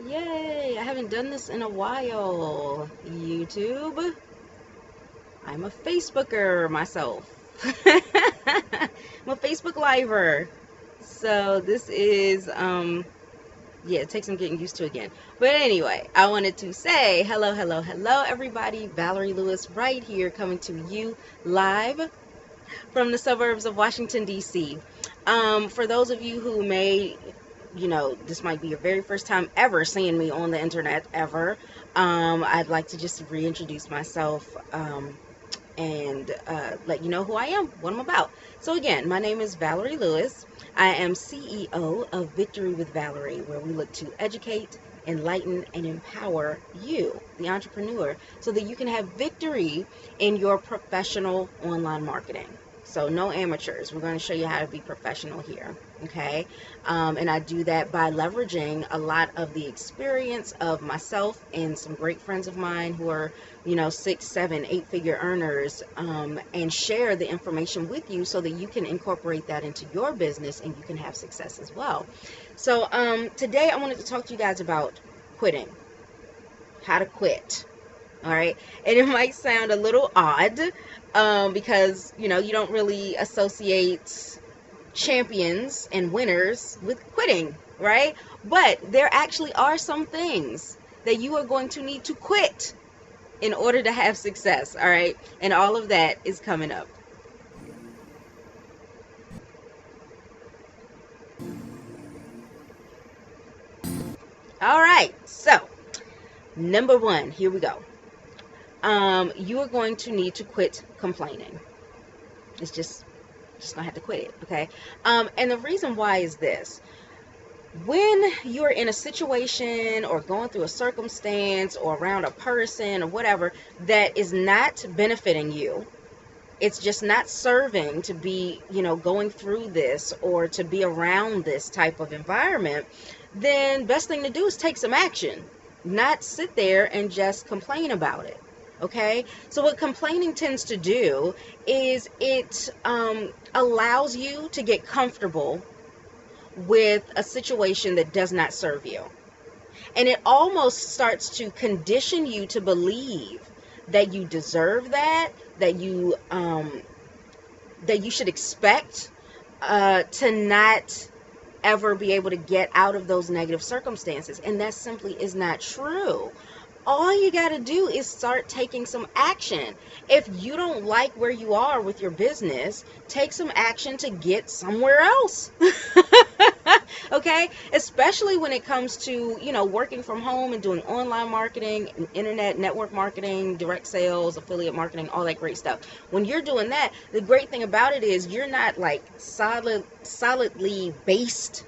Yay! I haven't done this in a while. YouTube. I'm a Facebooker myself. I'm a Facebook liver. So this is yeah, it takes some getting used to again. But anyway, I wanted to say hello, hello, hello everybody. Valerie Lewis right here coming to you live from the suburbs of Washington D.C. For those of you who may, this might be your very first time ever seeing me on the internet ever. I'd like to just reintroduce myself and let you know who I am, what I'm about. So again, my name is Valerie Lewis. I am CEO of Victory with Valerie, where we look to educate, enlighten, and empower you, the entrepreneur, so that you can have victory in your professional online marketing. So no amateurs. We're going to show you how to be professional here. Okay. And I do that by leveraging a lot of the experience of myself and some great friends of mine who are, 6, 7, 8-figure earners, and share the information with you so that you can incorporate that into your business and you can have success as well. So today I wanted to talk to you guys about quitting, how to quit. All right. And it might sound a little odd because, you don't really associate champions and winners with quitting, right? But there actually are some things that you are going to need to quit in order to have success. All right. And all of that is coming up. All right. So, number one, here we go. You are going to need to quit complaining. It's just gonna have to quit it, okay? And the reason why is this: when you're in a situation or going through a circumstance or around a person or whatever that is not benefiting you, it's just not serving to be, going through this or to be around this type of environment, then best thing to do is take some action, not sit there and just complain about it. Okay, so what complaining tends to do is it allows you to get comfortable with a situation that does not serve you. And it almost starts to condition you to believe that you deserve that you should expect to not ever be able to get out of those negative circumstances. And that simply is not true. All you got to do is start taking some action. If you don't like where you are with your business, take some action to get somewhere else. Okay? Especially when it comes to, working from home and doing online marketing, internet network marketing, direct sales, affiliate marketing, all that great stuff. When you're doing that, the great thing about it is you're not like solidly based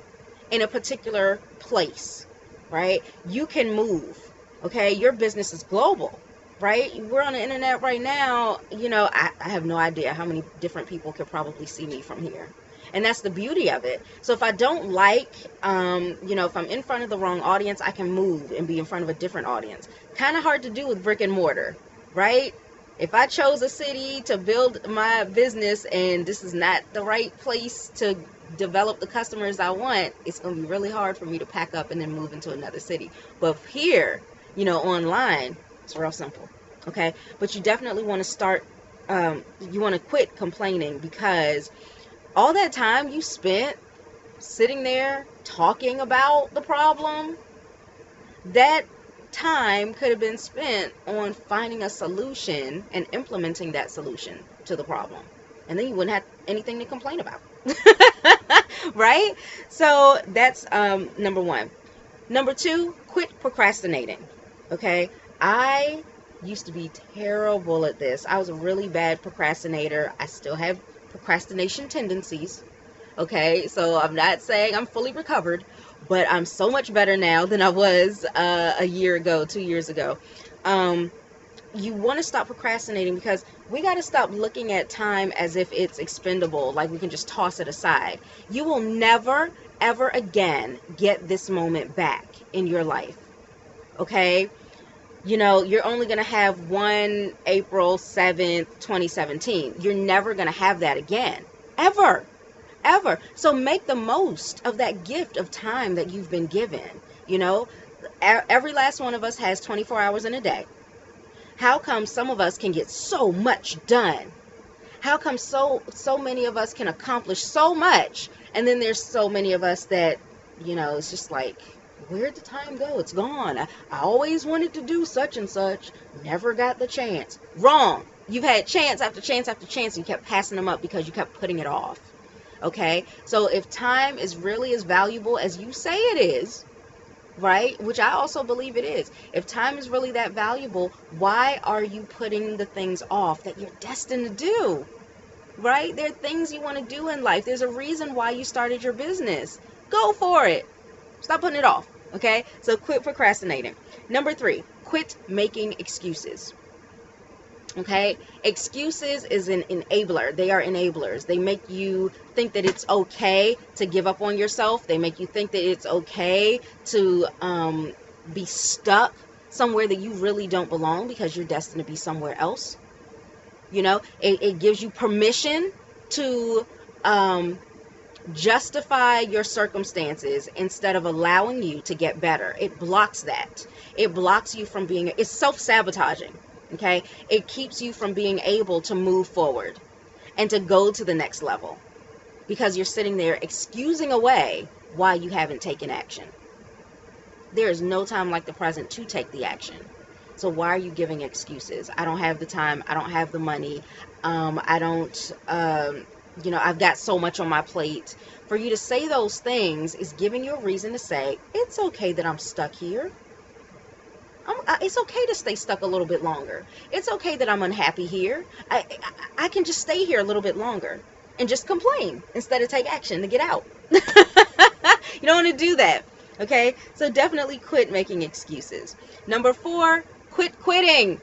in a particular place, right? You can move. Okay, your business is global, right? We're on the internet right now. I have no idea how many different people could probably see me from here. And that's the beauty of it. So if I don't like, if I'm in front of the wrong audience, I can move and be in front of a different audience. Kind of hard to do with brick and mortar, right? If I chose a city to build my business and this is not the right place to develop the customers I want, it's going to be really hard for me to pack up and then move into another city. But here, online, it's real simple. Okay. But you definitely want to start, you want to quit complaining, because all that time you spent sitting there talking about the problem, that time could have been spent on finding a solution and implementing that solution to the problem. And then you wouldn't have anything to complain about. Right? So that's number one. Number two, quit procrastinating. Okay, I used to be terrible at this. I was a really bad procrastinator. I still have procrastination tendencies. Okay, so I'm not saying I'm fully recovered, but I'm so much better now than I was a year ago, 2 years ago. You want to stop procrastinating, because we got to stop looking at time as if it's expendable, like we can just toss it aside. You will never, ever again get this moment back in your life. Okay? You're only going to have one April 7th, 2017. You're never going to have that again. Ever. Ever. So make the most of that gift of time that you've been given. Every last one of us has 24 hours in a day. How come some of us can get so much done? How come so many of us can accomplish so much, and then there's so many of us that, it's just like, where'd the time go? It's gone. I always wanted to do such and such, never got the chance. Wrong. You've had chance after chance after chance, and you kept passing them up because you kept putting it off. Okay? So if time is really as valuable as you say it is, right? Which I also believe it is. If time is really that valuable, why are you putting the things off that you're destined to do? Right? There are things you want to do in life. There's a reason why you started your business. Go for it. Stop putting it off. Okay? So quit procrastinating. Number 3, quit making excuses. Okay? Excuses is an enabler. They are enablers. They make you think that it's okay to give up on yourself. They make you think that it's okay to be stuck somewhere that you really don't belong because you're destined to be somewhere else. It gives you permission to justify your circumstances instead of allowing you to get better. It blocks that. It blocks you from being, it's self-sabotaging. Okay? It keeps you from being able to move forward and to go to the next level because you're sitting there excusing away why you haven't taken action. There is no time like the present to take the action. So why are you giving excuses? I don't have the time. I don't have the money. I don't, I've got so much on my plate. For you to say those things is giving you a reason to say, it's okay that I'm stuck here. It's okay to stay stuck a little bit longer. It's okay that I'm unhappy here. I can just stay here a little bit longer and just complain instead of take action to get out. You don't want to do that. Okay? So definitely quit making excuses. Number 4, quit quitting.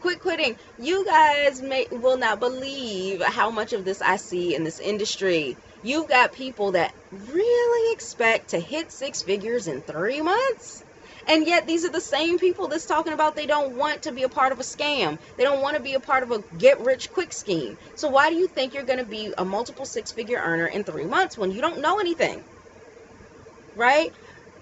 Quit quitting. You guys will not believe how much of this I see in this industry. You've got people that really expect to hit 6 figures in 3 months. And yet these are the same people that's talking about they don't want to be a part of a scam. They don't want to be a part of a get-rich-quick scheme. So why do you think you're going to be a multiple 6-figure earner in 3 months when you don't know anything? Right?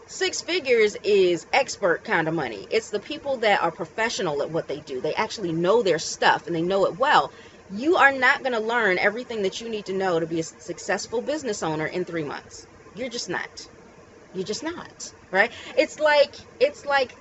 6 figures is expert kind of money. It's the people that are professional at what they do. They actually know their stuff and they know it well. You are not going to learn everything that you need to know to be a successful business owner in 3 months. You're just not. You're just not. Right? It's like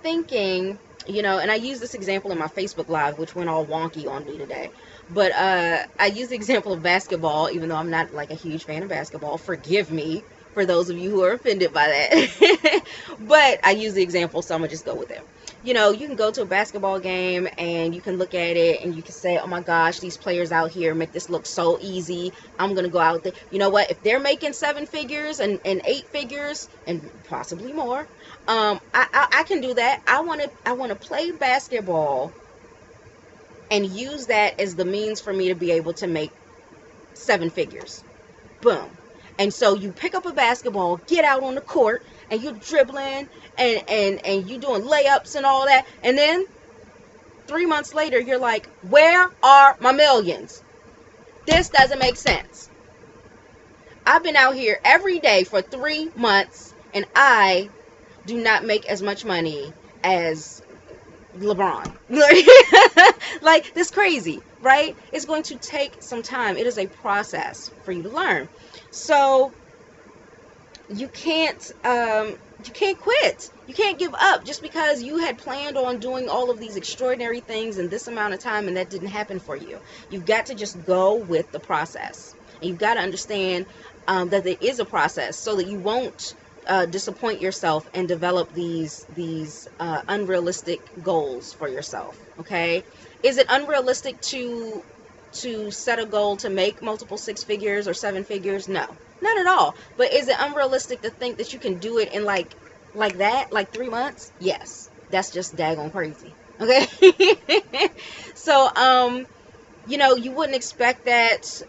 thinking, and I use this example in my Facebook Live, which went all wonky on me today. But I use the example of basketball, even though I'm not like a huge fan of basketball. Forgive me for those of you who are offended by that. But I use the example, so I'm going to just go with it. You can go to a basketball game and you can look at it and you can say, oh my gosh, these players out here make this look so easy. I'm going to go out there. You know what? If they're making 7 figures and 8 figures and possibly more, I can do that. I want to play basketball and use that as the means for me to be able to make 7 figures. Boom. And so you pick up a basketball, get out on the court, and you're dribbling and you doing layups and all that. And then 3 months later, you're like, where are my millions? This doesn't make sense. I've been out here every day for 3 months, and I do not make as much money as LeBron. Like, that's crazy, right? It's going to take some time. It is a process for you to learn. So you can't quit. You can't give up just because you had planned on doing all of these extraordinary things in this amount of time and that didn't happen for you. You've got to just go with the process. And you've got to understand that there is a process so that you won't disappoint yourself and develop these unrealistic goals for yourself. Okay? Is it unrealistic to set a goal to make multiple 6 figures or 7 figures? No, not at all. But is it unrealistic to think that you can do it in like that, like 3 months? Yes, that's just daggone crazy. Okay. So you wouldn't expect that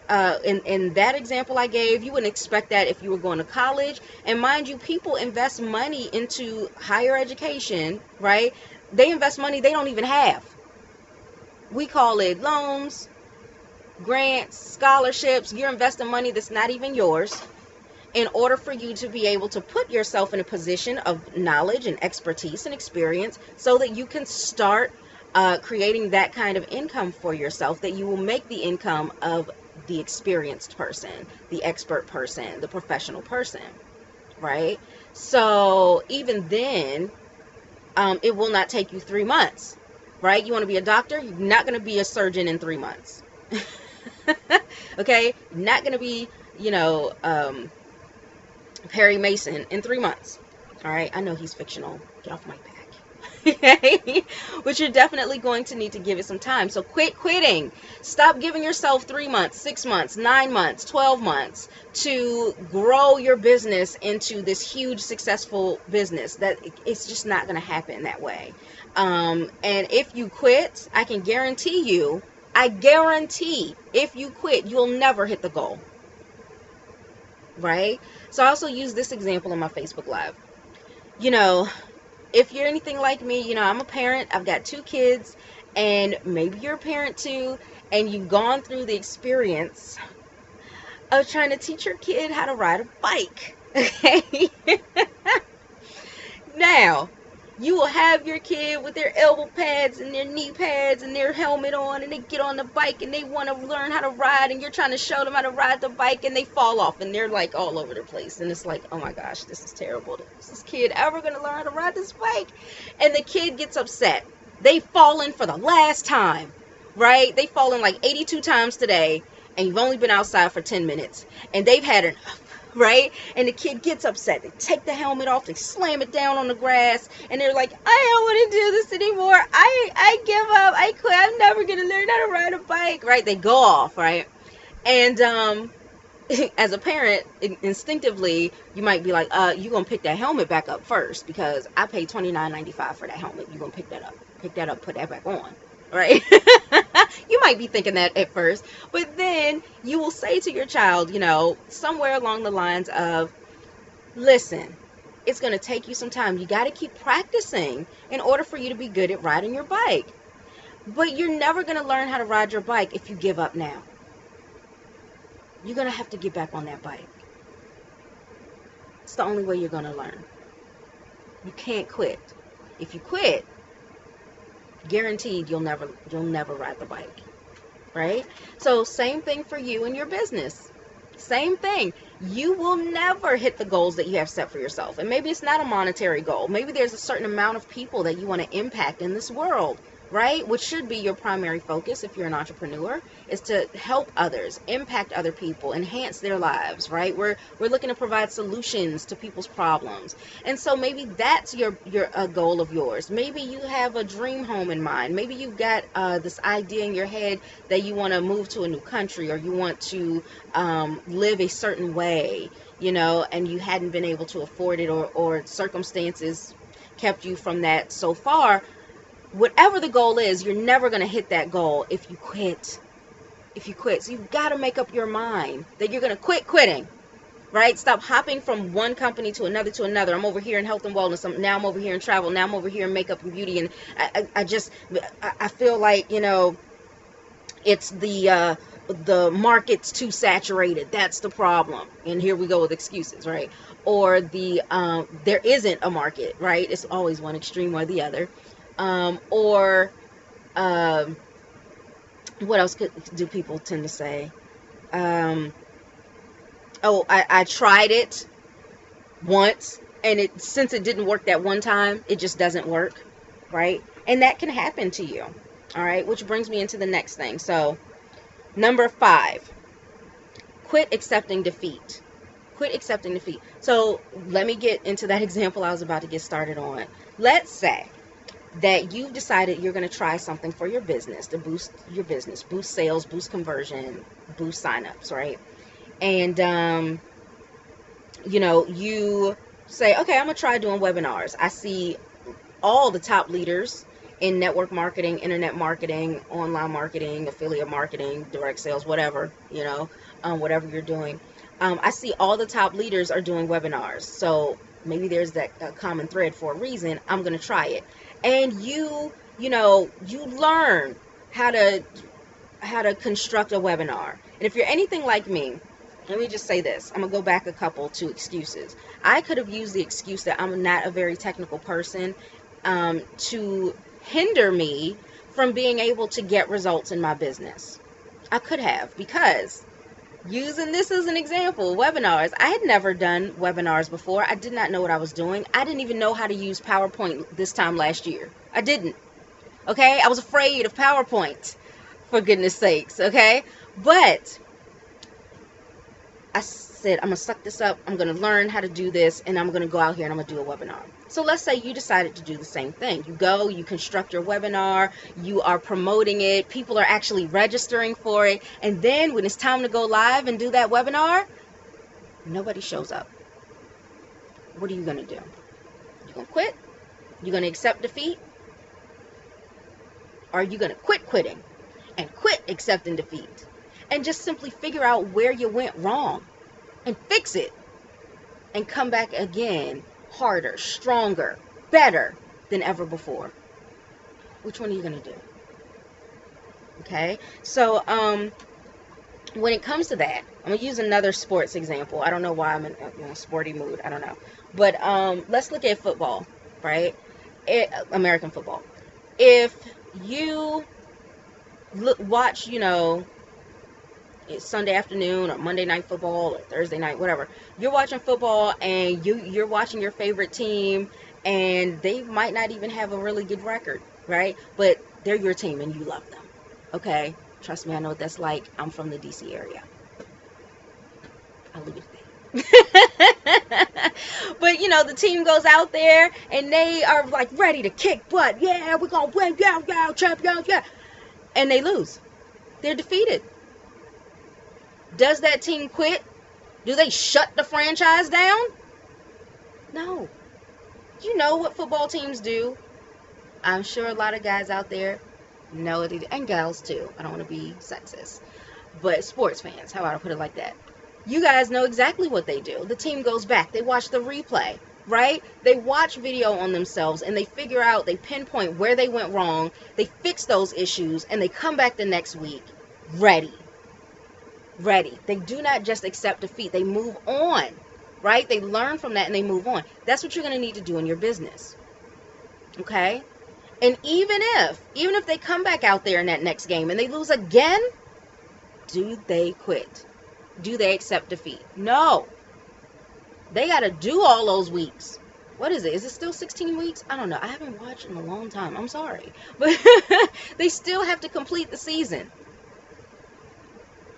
in that example I gave. You wouldn't expect that if you were going to college. And mind you, people invest money into higher education, right? They invest money they don't even have. We call it loans, grants, scholarships. You're investing money that's not even yours. in order for you to be able to put yourself in a position of knowledge and expertise and experience so that you can start creating that kind of income for yourself, that you will make the income of the experienced person, the expert person, the professional person, right? So even then, it will not take you 3 months, right? You want to be a doctor? You're not going to be a surgeon in 3 months. Okay? You're not going to be, Perry Mason in 3 months. All right? I know he's fictional. Get off my back. Okay? But you're definitely going to need to give it some time. So quit quitting. Stop giving yourself 3 months, 6 months, 9 months, 12 months to grow your business into this huge successful business. That it's just not going to happen that way. And if you quit, I guarantee if you quit, you'll never hit the goal. Right? So I also use this example in my Facebook Live. If you're anything like me, I'm a parent. I've got 2 kids, and maybe you're a parent too, and you've gone through the experience of trying to teach your kid how to ride a bike. Okay? Now, you will have your kid with their elbow pads and their knee pads and their helmet on, and they get on the bike and they want to learn how to ride, and you're trying to show them how to ride the bike, and they fall off and they're like all over the place, and it's like, oh my gosh, this is terrible. Is this kid ever going to learn how to ride this bike? And the kid gets upset. They've fallen for the last time, right? They've fallen like 82 times today, and you've only been outside for 10 minutes, and they've had enough. Right? And the kid gets upset. They take the helmet off, they slam it down on the grass, and they're like, I don't want to do this anymore. I give up. I quit. I'm never going to learn how to ride a bike. Right? They go off, right? And as a parent, instinctively, you might be like, you're going to pick that helmet back up first, because I paid $29.95 for that helmet. You're going to pick that up. Pick that up, put that back on. Right? You might be thinking that at first, but then you will say to your child, somewhere along the lines of, listen, it's going to take you some time. You got to keep practicing in order for you to be good at riding your bike. But you're never going to learn how to ride your bike if you give up now. You're going to have to get back on that bike. It's the only way you're going to learn. You can't quit. If you quit, guaranteed you'll never ride the bike. Right? So same thing for you and your business. Same thing. You will never hit the goals that you have set for yourself. And maybe it's not a monetary goal. Maybe there's a certain amount of people that you want to impact in this world, right? Which should be your primary focus if you're an entrepreneur, is to help others, impact other people, enhance their lives, right? We're looking to provide solutions to people's problems. And so maybe that's your goal of yours. Maybe you have a dream home in mind. Maybe you've got this idea in your head that you want to move to a new country, or you want to live a certain way, and you hadn't been able to afford it, or circumstances kept you from that so far. Whatever the goal is, you're never going to hit that goal if you quit. So you've got to make up your mind that you're going to quit quitting, right? Stop hopping from one company to another. I'm over here in health and wellness. Now I'm over here in travel. Now I'm over here in makeup and beauty. And I feel like, it's the market's too saturated. That's the problem. And here we go with excuses, right? Or there isn't a market, right? It's always one extreme or the other. What else do people tend to say? I tried it once, and since it didn't work that one time, it just doesn't work, right? And that can happen to you, all right? Which brings me into the next thing. So, number 5, quit accepting defeat. Quit accepting defeat. So, let me get into that example I was about to get started on. Let's say that you've decided you're going to try something for your business to boost your business, boost sales, boost conversion, boost signups, right? And, you say, okay, I'm going to try doing webinars. I see all the top leaders in network marketing, internet marketing, online marketing, affiliate marketing, direct sales, whatever, whatever you're doing. I see all the top leaders are doing webinars. So maybe there's that common thread for a reason. I'm going to try it. And you learn how to construct a webinar. And if you're anything like me, let me just say this. I'm going to go back a couple to excuses. I could have used the excuse that I'm not a very technical person to hinder me from being able to get results in my business. I could have, because using this as an example, webinars. I had never done webinars before. I did not know what I was doing. I didn't even know how to use PowerPoint this time last year. I didn't. Okay? I was afraid of PowerPoint, for goodness sakes. Okay? But I said, I'm going to suck this up. I'm going to learn how to do this, and I'm going to go out here and I'm going to do a webinar. So let's say you decided to do the same thing. You go, you construct your webinar, you are promoting it, people are actually registering for it, and then when it's time to go live and do that webinar, nobody shows up. What are you going to do? You going to quit? You going to accept defeat? Or are you going to quit quitting and quit accepting defeat and just simply figure out where you went wrong and fix it and come back again harder, stronger, better than ever before? Which one are you going to do? Okay, so when it comes to that, I'm going to use another sports example. I don't know why I'm in a sporty mood. I don't know. But let's look at football, right? American football. If you watch, it's Sunday afternoon or Monday night football or Thursday night, whatever. You're watching football and you're watching your favorite team, and they might not even have a really good record, right? But they're your team and you love them. Okay? Trust me, I know what that's like. I'm from the DC area. I'll leave it at that. But the team goes out there and they are like ready to kick butt. Yeah, we're gonna win, yeah, champions, yeah. And they lose. They're defeated. Does that team quit? Do they shut the franchise down? No. You know what football teams do? I'm sure a lot of guys out there know what they do. And gals too. I don't want to be sexist. But sports fans, how about I put it like that? You guys know exactly what they do. The team goes back. They watch the replay, right? They watch video on themselves and they figure out, they pinpoint where they went wrong. They fix those issues and they come back the next week ready. They do not just accept defeat. They move on, right? They learn from that and they move on. That's what you're going to need to do in your business. Okay? And even if they come back out there in that next game and they lose again, do they quit? Do they accept defeat? No. They got to do all those weeks. What is it? Is it still 16 weeks? I don't know. I haven't watched in a long time. I'm sorry. But they still have to complete the season.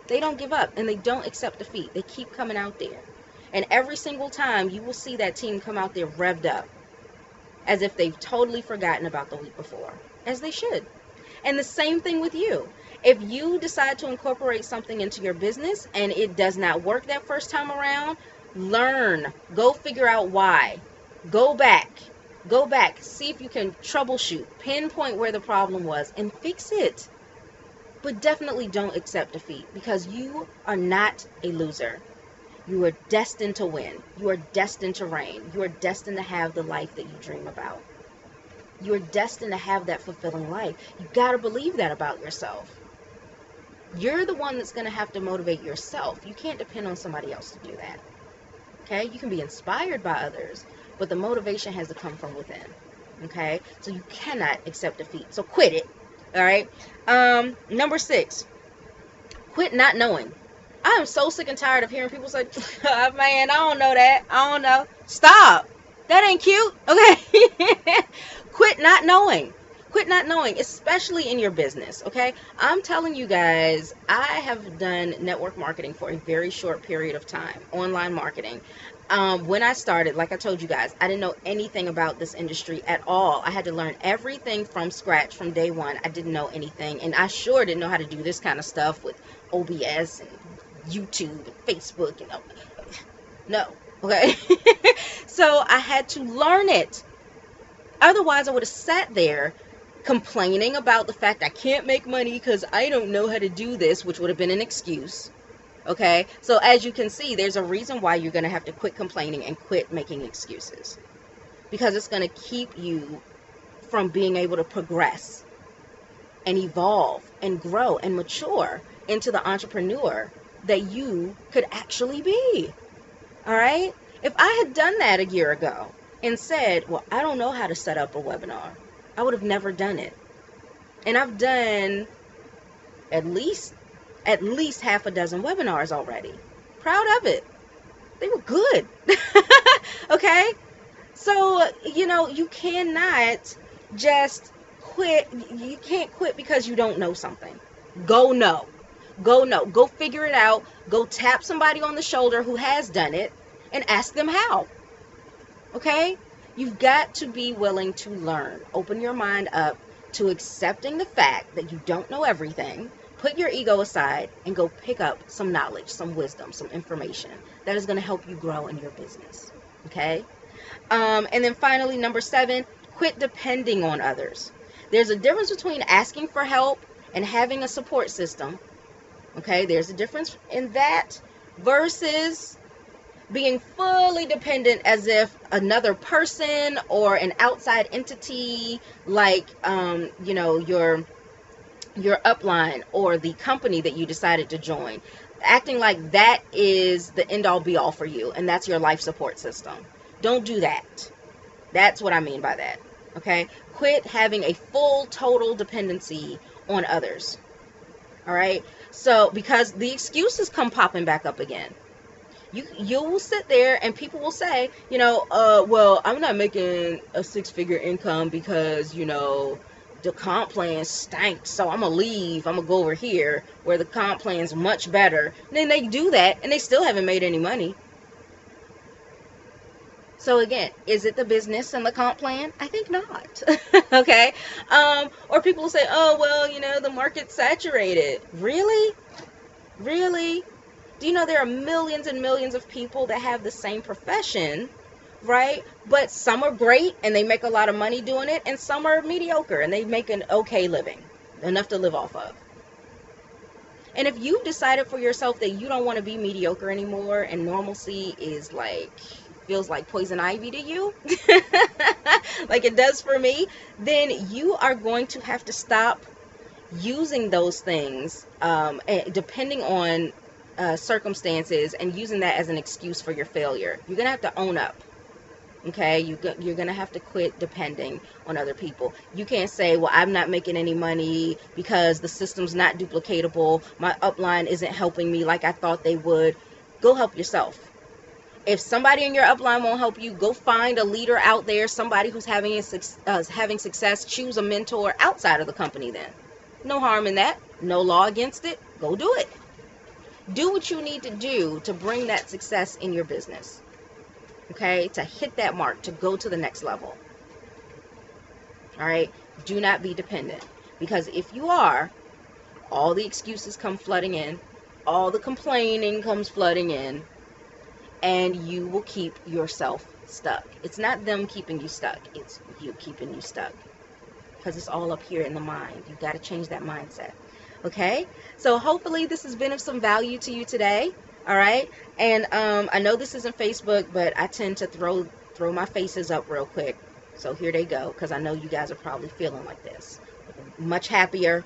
They don't give up and they don't accept defeat. They keep coming out there. And every single time you will see that team come out there revved up as if they've totally forgotten about the week before, as they should. And the same thing with you. If you decide to incorporate something into your business and it does not work that first time around, learn. Go figure out why. Go back. See if you can troubleshoot, pinpoint where the problem was, and fix it. But definitely don't accept defeat, because you are not a loser. You are destined to win. You are destined to reign. You are destined to have the life that you dream about. You are destined to have that fulfilling life. You got to believe that about yourself. You're the one that's going to have to motivate yourself. You can't depend on somebody else to do that. Okay? You can be inspired by others, but the motivation has to come from within. Okay? So you cannot accept defeat. So quit it. All right? Number 6. Quit not knowing. I am so sick and tired of hearing people say, oh, man, I don't know that. I don't know. Stop. That ain't cute. Okay? Quit not knowing. Quit not knowing, especially in your business, okay? I'm telling you guys, I have done network marketing for a very short period of time, online marketing. When I started, like I told you guys, I didn't know anything about this industry at all. I had to learn everything from scratch from day one. I didn't know anything, and I sure didn't know how to do this kind of stuff with OBS and YouTube and Facebook and no, okay? So I had to learn it. Otherwise, I would have sat there complaining about the fact I can't make money because I don't know how to do this, which would have been an excuse. Okay, so as you can see, there's a reason why you're going to have to quit complaining and quit making excuses, because it's going to keep you from being able to progress and evolve and grow and mature into the entrepreneur that you could actually be. All right? If I had done that a year ago and said, well, I don't know how to set up a webinar, I would have never done it. And I've done at least half a dozen webinars already. Proud of it. They were good. Okay? So, you cannot just quit. You can't quit because you don't know something. Go know. Go figure it out. Go tap somebody on the shoulder who has done it and ask them how. Okay? You've got to be willing to learn. Open your mind up to accepting the fact that you don't know everything. Put your ego aside and go pick up some knowledge, some wisdom, some information that is going to help you grow in your business. Okay? And then finally, number 7, quit depending on others. There's a difference between asking for help and having a support system. Okay? There's a difference in that versus being fully dependent as if another person or an outside entity like, your upline or the company that you decided to join, acting like that is the end all be all for you and that's your life support system. Don't do that. That's what I mean by that. Okay? Quit having a full total dependency on others. All right? So, because the excuses come popping back up again. You will sit there and people will say, well, I'm not making a 6-figure income because, the comp plan stinks, so I'm going to leave. I'm going to go over here where the comp plan's much better. And then they do that and they still haven't made any money. So again, is it the business and the comp plan? I think not. Okay? Or people will say, oh, well, the market's saturated. Really? Really? Do you know there are millions and millions of people that have the same profession, right? But some are great and they make a lot of money doing it, and some are mediocre and they make an okay living, enough to live off of. And if you've decided for yourself that you don't want to be mediocre anymore and normalcy is feels like poison ivy to you, like it does for me, then you are going to have to stop using those things, depending on circumstances, and using that as an excuse for your failure. You're going to have to own up. Okay? You're going to have to quit depending on other people. You can't say, well, I'm not making any money because the system's not duplicatable. My upline isn't helping me like I thought they would. Go help yourself. If somebody in your upline won't help you, go find a leader out there, somebody who's having success. Choose a mentor outside of the company then. No harm in that. No law against it. Go do it. Do what you need to do to bring that success in your business. Okay? To hit that mark, to go to the next level. All right? Do not be dependent. Because if you are, all the excuses come flooding in. All the complaining comes flooding in. And you will keep yourself stuck. It's not them keeping you stuck. It's you keeping you stuck. Because it's all up here in the mind. You've got to change that mindset. Okay, so hopefully this has been of some value to you today. All right, and I know this isn't Facebook, but I tend to throw my faces up real quick. So here they go, because I know you guys are probably feeling like this. Much happier,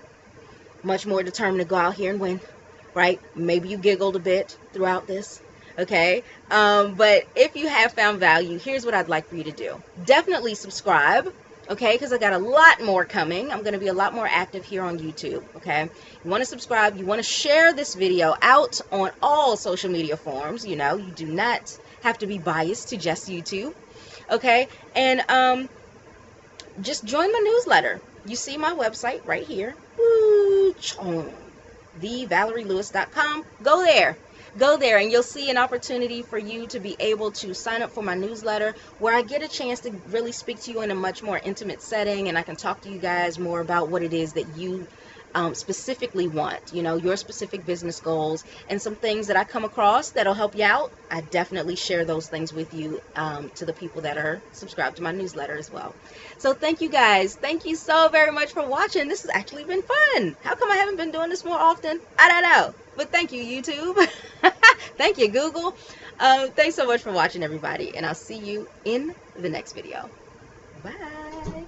much more determined to go out here and win. Right? Maybe you giggled a bit throughout this. Okay, but if you have found value, here's what I'd like for you to do. Definitely subscribe. Okay, because I got a lot more coming. I'm going to be a lot more active here on YouTube. Okay, you want to subscribe. You want to share this video out on all social media forums. You do not have to be biased to just YouTube. Okay, and just join my newsletter. You see my website right here. thevalerielewis.com. Go there. Go there and you'll see an opportunity for you to be able to sign up for my newsletter, where I get a chance to really speak to you in a much more intimate setting, and I can talk to you guys more about what it is that you specifically want, your specific business goals, and some things that I come across that'll help you out. I definitely share those things with you, to the people that are subscribed to my newsletter as well. So thank you guys. Thank you so very much for watching. This has actually been fun. How come I haven't been doing this more often? I don't know. But thank you, YouTube. Thank you, Google. Thanks so much for watching, everybody. And I'll see you in the next video. Bye.